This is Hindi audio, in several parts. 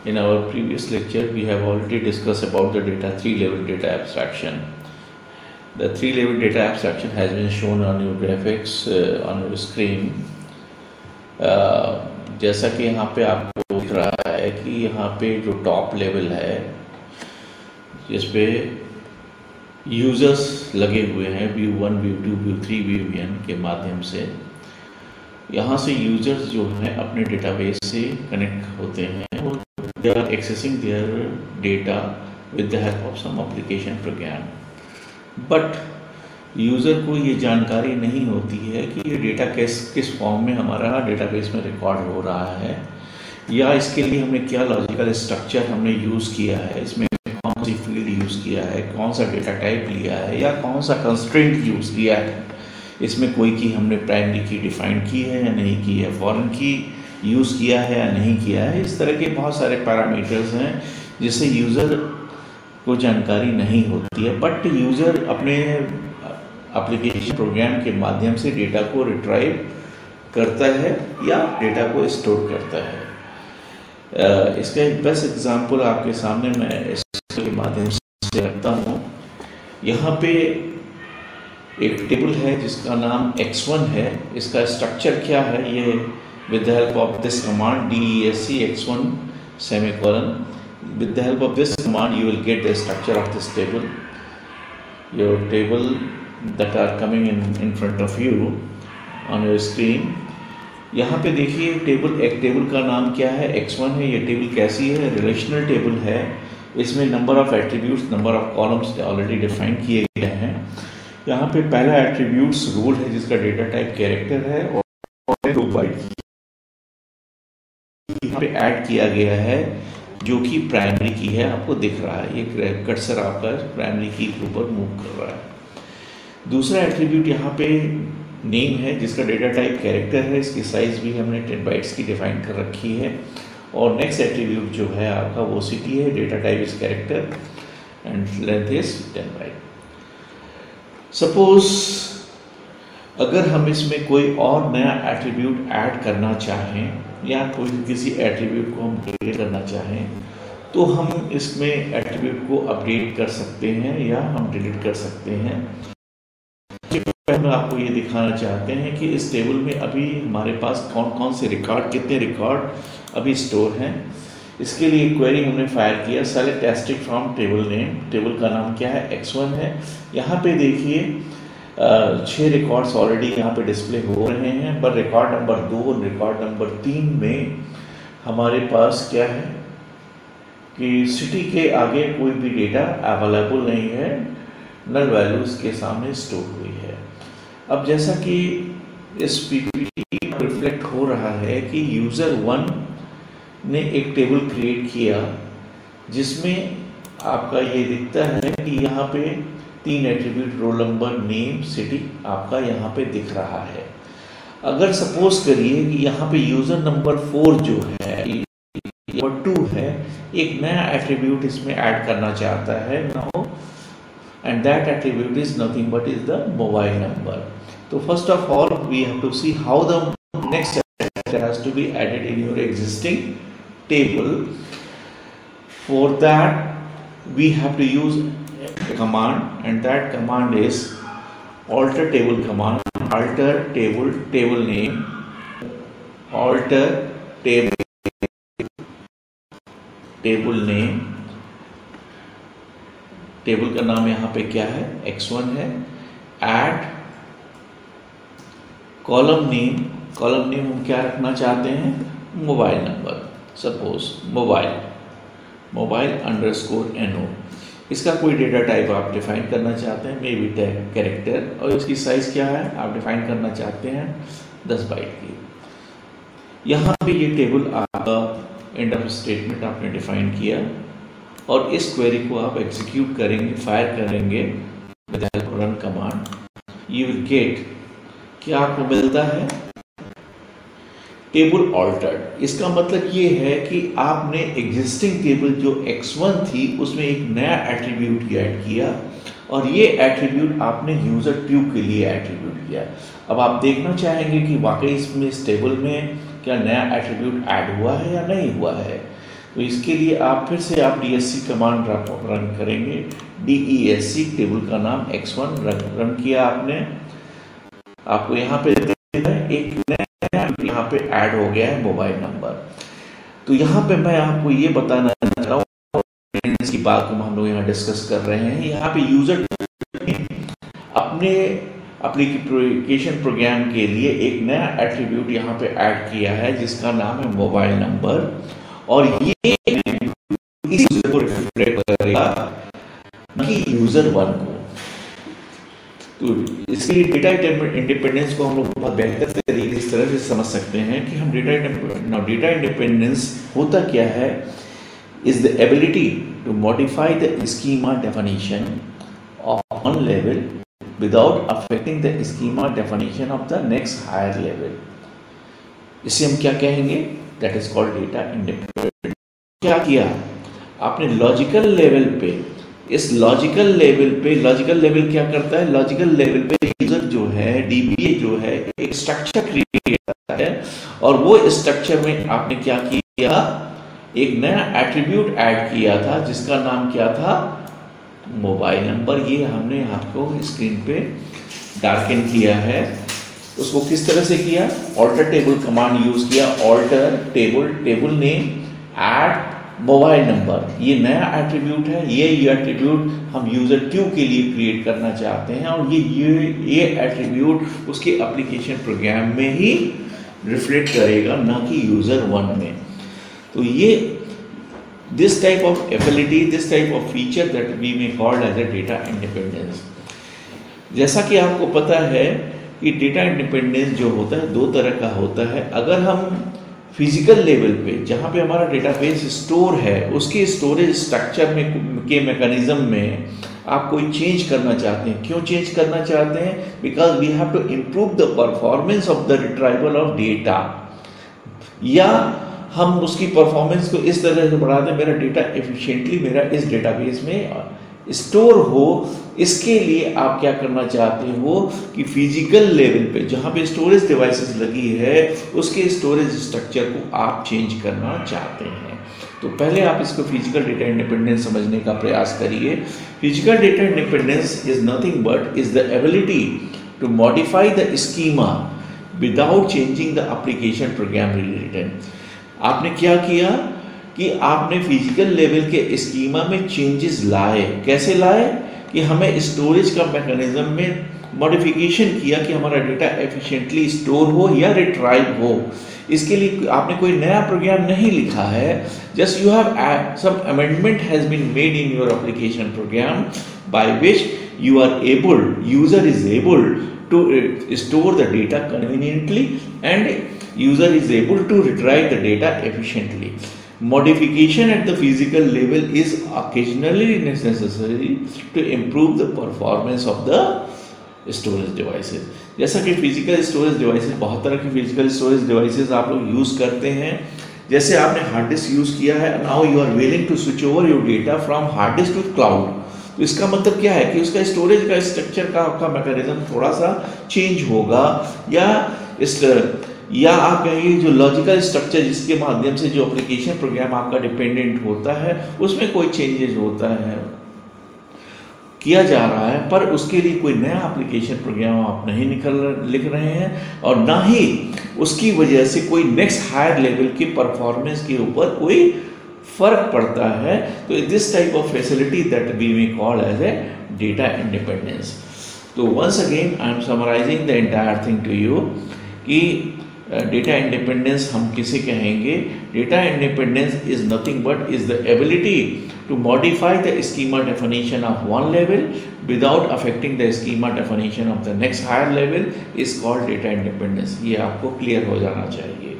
In our previous lecture, we have already discussed about the three-level data abstraction. The three-level data abstraction has been shown on your graphics on your screen. जैसा कि यहाँ पे आपको दिख रहा है कि यहाँ पे जो टॉप लेवल है जिस पे यूजर्स लगे हुए हैं view 1, view 2, view 3, view n के माध्यम से, यहाँ से यूजर्स जो हैं अपने डेटाबेस से कनेक्ट होते हैं और they are accessing their data with the help of some application program. But user को ये जानकारी नहीं होती है कि ये डेटा किस फॉर्म में हमारा डेटाबेस में रिकॉर्ड हो रहा है, या इसके लिए हमने क्या लॉजिकल स्ट्रक्चर हमने यूज़ किया है, इसमें कौन सी फील्ड यूज़ किया है, कौन सा डेटा टाइप लिया है, या कौन सा कंस्ट्रेंट यूज़ किया है, इसमें कोई की हमने प्राइमरी की डिफाइन की है या नहीं की है, फॉरेन की यूज़ किया है या नहीं किया है। इस तरह के बहुत सारे पैरामीटर्स हैं जिससे यूज़र को जानकारी नहीं होती है, बट यूज़र अपने एप्लीकेशन प्रोग्राम के माध्यम से डेटा को रिट्राइव करता है या डेटा को स्टोर करता है। इसका एक बेस्ट एग्जांपल आपके सामने मैं इसके माध्यम से रखता हूँ। यहाँ पे एक टेबल है जिसका नाम x1 है। इसका स्ट्रक्चर क्या है, ये with the help of this command desc x1 semicolon, with the help of this command you will get the structure of this table, your table that are coming in front of you on your screen. यहाँ पे देखिए एक टेबल का नाम क्या है, x1 है। ये टेबल कैसी है, रिलेशनल टेबल है। इसमें number of attributes, number of columns already define किए गए हैं। यहाँ पे पहला एट्रीब्यूट्स रोल है जिसका डेटा टाइप कैरेक्टर है और 2 बाइट यहाँ पे ऐड किया गया है जो कि प्राइमरी की है, आपको दिख रहा है। ये कर्सर आपका प्राइमरी की के ऊपर मूव कर रहा है। दूसरा एट्रीब्यूट यहाँ पे नेम है जिसका डेटा टाइप कैरेक्टर है। इसकी साइज भी हमने 10 बाइट्स की डिफाइन कर रखी है। और नेक्स्ट एट्रीब्यूट जो है आपका वो सिटी है, data type is character and length is 10 byte. Suppose अगर हम इसमें कोई और नया एट्रीब्यूट ऐड करना चाहें या कोई किसी एट्रीब्यूट को हम डिलीट करना चाहें तो हम इसमें एट्रीब्यूट को अपडेट कर सकते हैं या हम डिलीट कर सकते हैं। हम आपको ये दिखाना चाहते हैं कि इस टेबल में अभी हमारे पास कौन कौन से रिकॉर्ड, कितने रिकॉर्ड अभी स्टोर हैं। इसके लिए क्वेरी हमने फायर किया, select asterisk from table name. Table का नाम क्या है, x1 है। यहाँ पे देखिए 6 रिकॉर्ड्स ऑलरेडी यहाँ पे डिस्प्ले हो रहे हैं, पर रिकॉर्ड नंबर 2 और रिकॉर्ड नंबर 3 में हमारे पास क्या है कि सिटी के आगे कोई भी डेटा अवेलेबल नहीं है, नल वैल्यूज के सामने स्टोर हुई है। अब जैसा कि इस पीपीटी में रिफ्लेक्ट हो रहा है कि यूज़र 1 ने एक टेबल क्रिएट किया जिसमें आपका ये दिखता है कि यहाँ पे 3 attribute roll number, name, city आपका यहाँ पे दिख रहा है। अगर सपोज करिए कि यहाँ पे यूजर नंबर 4 जो है, नंबर 2 है, एक नया एट्रीब्यूट इसमें ऐड करना चाहता है now, and that attribute is nothing but is the mobile number. तो first of all we have to see how the next attribute has to be added in your existing table. For that we have to use command, and that command is alter table command, alter table name, alter table name। Table का नाम यहाँ पे क्या है, x1 है। add column name, column name हम क्या रखना चाहते हैं, mobile number, suppose mobile underscore NO। इसका कोई डेटा टाइप आप डिफाइन करना चाहते हैं, मे बी कैरेक्टर, और इसकी साइज क्या है आप डिफाइन करना चाहते हैं 10 बाइट की। यहाँ पे ये टेबल आपका एंड ऑफ स्टेटमेंट आपने डिफाइन किया और इस क्वेरी को आप एग्जीक्यूट करेंगे, फायर करेंगे with the help of run command. You will get, क्या आपको मिलता है, टेबल ऑल्टर्ड। इसका मतलब ये है कि आपने एग्जिस्टिंग टेबल जो x1 थी उसमें एक नया एट्रीब्यूट ऐड किया और ये एट्रीब्यूट आपने यूजर 2 के लिए एट्रीब्यूट किया। अब आप देखना चाहेंगे कि वाकई इसमें इस टेबल में क्या नया एट्रीब्यूट ऐड हुआ है या नहीं हुआ है। तो इसके लिए आप फिर से आप DSC कमांड रन करेंगे। DESC टेबल का नाम X1 रन किया आपने। आपको यहाँ पे एक नया यहाँ पे ऐड हो गया है मोबाइल नंबर। तो यहाँ पे मैं आपको ये बताना चाह रहा हूँ, की बात हम लोग यहाँ डिस्कस कर रहे हैं। यहाँ पे यूजर अपने एप्लीकेशन प्रोग्राम के लिए एक नया एट्रीब्यूट यहाँ पे ऐड किया है जिसका नाम है मोबाइल नंबर, और ये इस यूजर को रिफ्लेक्ट करेगा कि यूजर 1 को। तो इसके लिए डेटा इंडिपेंडेंस को हम लोग बहुत बेहतर तरीके इस तरह से समझ सकते हैं कि हम डेटा इंडिपेंडेंस होता क्या है, is the ability to modify the schema definition of one level without affecting the schema definition of the next higher level. इसे हम क्या कहेंगे? That is called data independence. क्या किया आपने लॉजिकल लेवल पे? इस लॉजिकल लेवल क्या करता है? लॉजिकल लेवल पे यूजर जो है, DBA जो है, एक स्ट्रक्चर क्रिएट करता है, और वो स्ट्रक्चर में आपने क्या किया? एक नया एट्रीब्यूट ऐड किया था जिसका नाम क्या था? Mobile number. ये हमने आपको स्क्रीन पे डार्कन किया है। उसको किस तरह से किया? ऑल्टर टेबल कमांड यूज किया। Alter table name add mobile number, ये नया एट्रीब्यूट है। ये एट्रीब्यूट हम यूजर 2 के लिए क्रिएट करना चाहते हैं, और ये एट्रीब्यूट उसके एप्लीकेशन प्रोग्राम में ही रिफ्लेक्ट करेगा, ना कि यूजर 1 में। तो ये this type of ability, this type of feature that we may call as a data independence. जैसा कि आपको पता है कि डेटा इंडिपेंडेंस जो होता है 2 तरह का होता है। अगर हम फिजिकल लेवल पे जहाँ पे हमारा डेटाबेस स्टोर है, उसके स्टोरेज स्ट्रक्चर के मैकेनिज्म में आप कोई चेंज करना चाहते हैं। क्यों चेंज करना चाहते हैं? Because we have to improve the performance of the retrieval of data, या हम उसकी परफॉर्मेंस को इस तरह से बढ़ा दें मेरा डेटा एफिशिएंटली मेरा इस डेटाबेस में स्टोर हो। इसके लिए आप क्या करना चाहते हो कि फिजिकल लेवल पे जहां पे स्टोरेज डिवाइसेस लगी है, उसके स्टोरेज स्ट्रक्चर को आप चेंज करना चाहते हैं। तो पहले आप इसको फिजिकल डेटा इंडिपेंडेंस समझने का प्रयास करिए। Physical data independence is nothing but is the ability to modify the schema without changing the application program related. आपने क्या किया कि आपने फिजिकल लेवल के स्कीमा में चेंजेस लाए। कैसे लाए? कि हमें स्टोरेज का मैकेनिज्म में मॉडिफिकेशन किया कि हमारा डेटा एफिशिएंटली स्टोर हो या रिट्राइव हो। इसके लिए आपने कोई नया प्रोग्राम नहीं लिखा है, just you have some amendment has been made in your application program by which user is able to store the data conveniently and user is able to retrieve the data efficiently. Modification at the physical level is occasionally necessary to improve the performance of the storage devices. जैसा कि फिजिकल स्टोरेज डिवाइसेस, बहुत तरह के फिजिकल स्टोरेज डिवाइसेस आप लोग यूज करते हैं। जैसे आपने हार्ड डिस्क यूज किया है, now you are willing to switch over your data from hard disk to cloud. तो इसका मतलब क्या है कि उसका स्टोरेज का स्ट्रक्चर का आपका मैकेनिज्म थोड़ा सा चेंज होगा, या आप कहेंगे जो लॉजिकल स्ट्रक्चर जिसके माध्यम से जो एप्लीकेशन प्रोग्राम आपका डिपेंडेंट होता है उसमें कोई चेंजेस होता है, किया जा रहा है, पर उसके लिए कोई नया एप्लीकेशन प्रोग्राम आप नहीं लिख रहे हैं, और ना ही उसकी वजह से कोई नेक्स्ट हायर लेवल की परफॉर्मेंस के ऊपर कोई फर्क पड़ता है। तो this type of facility that we may call as a data independence. तो once again I am summarizing the entire thing to you कि डेटा इंडिपेंडेंस हम किसे कहेंगे? Data independence is nothing but is the ability to modify the schema definition of one level without affecting the schema definition of the next higher level is called data independence. ये आपको क्लियर हो जाना चाहिए।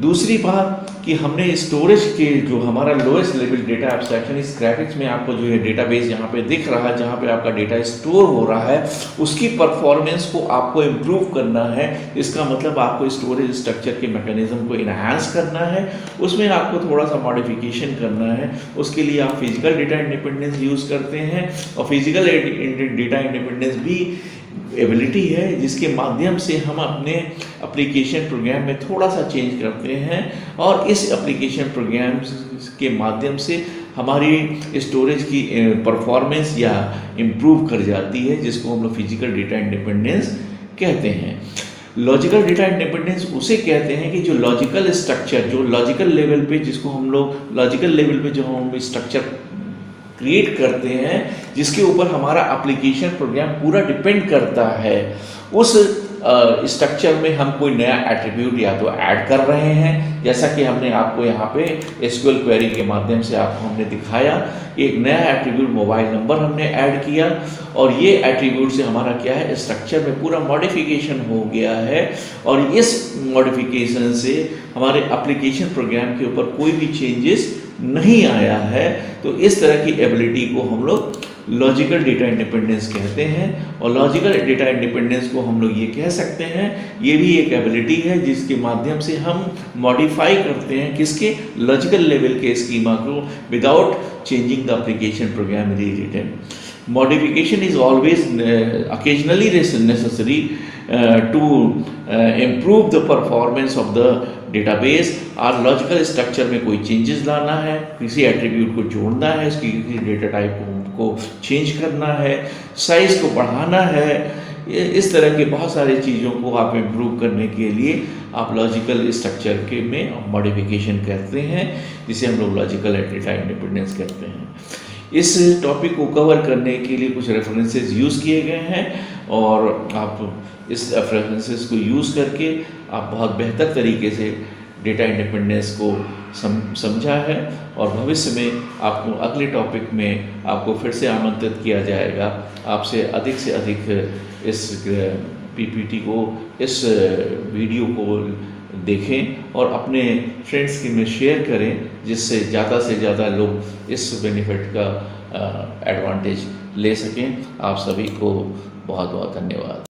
दूसरी बात कि हमने स्टोरेज के जो हमारा लोएस्ट लेवल डेटा एब्स्ट्रैक्शन इस ग्राफिक्स में आपको जो है डेटाबेस यहाँ पे दिख रहा है, जहाँ पे आपका डेटा स्टोर हो रहा है, उसकी परफॉर्मेंस को आपको इम्प्रूव करना है। इसका मतलब आपको स्टोरेज स्ट्रक्चर के मैकेनिज्म को इन्हांस करना है, उसमें आपको थोड़ा सा मॉडिफिकेशन करना है। उसके लिए आप फिजिकल डेटा इंडिपेंडेंस यूज करते हैं, और फिजिकल डेटा इंडिपेंडेंस भी एबिलिटी है जिसके माध्यम से हम अपने एप्लीकेशन प्रोग्राम में थोड़ा सा चेंज करते हैं और इस एप्लीकेशन प्रोग्राम के माध्यम से हमारी स्टोरेज की परफॉर्मेंस या इम्प्रूव कर जाती है, जिसको हम लोग फिजिकल डेटा इंडिपेंडेंस कहते हैं। लॉजिकल डेटा इंडिपेंडेंस उसे कहते हैं कि जो लॉजिकल स्ट्रक्चर, जो लॉजिकल लेवल पे, जिसको हम लोग लॉजिकल लेवल पे जो हम स्ट्रक्चर क्रिएट करते हैं, जिसके ऊपर हमारा एप्लीकेशन प्रोग्राम पूरा डिपेंड करता है, उस स्ट्रक्चर में हम कोई नया एट्रीब्यूट या तो ऐड कर रहे हैं, जैसा कि हमने आपको यहाँ पे एसक्यूएल क्वेरी के माध्यम से आपको हमने दिखाया। एक नया एट्रीब्यूट मोबाइल नंबर हमने ऐड किया और ये एट्रीब्यूट से हमारा क्या है, स्ट्रक्चर में पूरा मॉडिफिकेशन हो गया है और इस मॉडिफिकेशन से हमारे एप्लीकेशन प्रोग्राम के ऊपर कोई भी चेंजेस नहीं आया है। तो इस तरह की एबिलिटी को हम लोग लॉजिकल डेटा इंडिपेंडेंस कहते हैं और लॉजिकल डेटा इंडिपेंडेंस को हम लोग ये कह सकते हैं, ये भी एक एबिलिटी है जिसके माध्यम से हम मॉडिफाई करते हैं किसके, लॉजिकल लेवल के स्कीमा को without changing the application program written. Modification is always occasionally necessary to improve the performance of the database। और लॉजिकल स्ट्रक्चर में कोई चेंजेस लाना है, किसी एट्रीब्यूट को जोड़ना है, इसकी डेटा टाइप को चेंज करना है, साइज को बढ़ाना है, इस तरह के बहुत सारी चीज़ों को आप इम्प्रूव करने के लिए आप लॉजिकल स्ट्रक्चर के में मॉडिफिकेशन करते हैं, जिसे हम लोग लॉजिकल डेटा इंडिपेंडेंस कहते हैं। इस टॉपिक को कवर करने के लिए कुछ रेफरेंसेस यूज़ किए गए हैं और आप इस रेफरेंसेस को यूज़ करके आप बहुत बेहतर तरीके से डेटा इंडिपेंडेंस को समझा है और भविष्य में आपको अगले टॉपिक में आपको फिर से आमंत्रित किया जाएगा। आपसे अधिक इस पीपीटी को, इस वीडियो को देखें और अपने फ्रेंड्स के में शेयर करें, जिससे ज़्यादा से ज़्यादा लोग इस बेनिफिट का एडवांटेज ले सकें। आप सभी को बहुत बहुत धन्यवाद।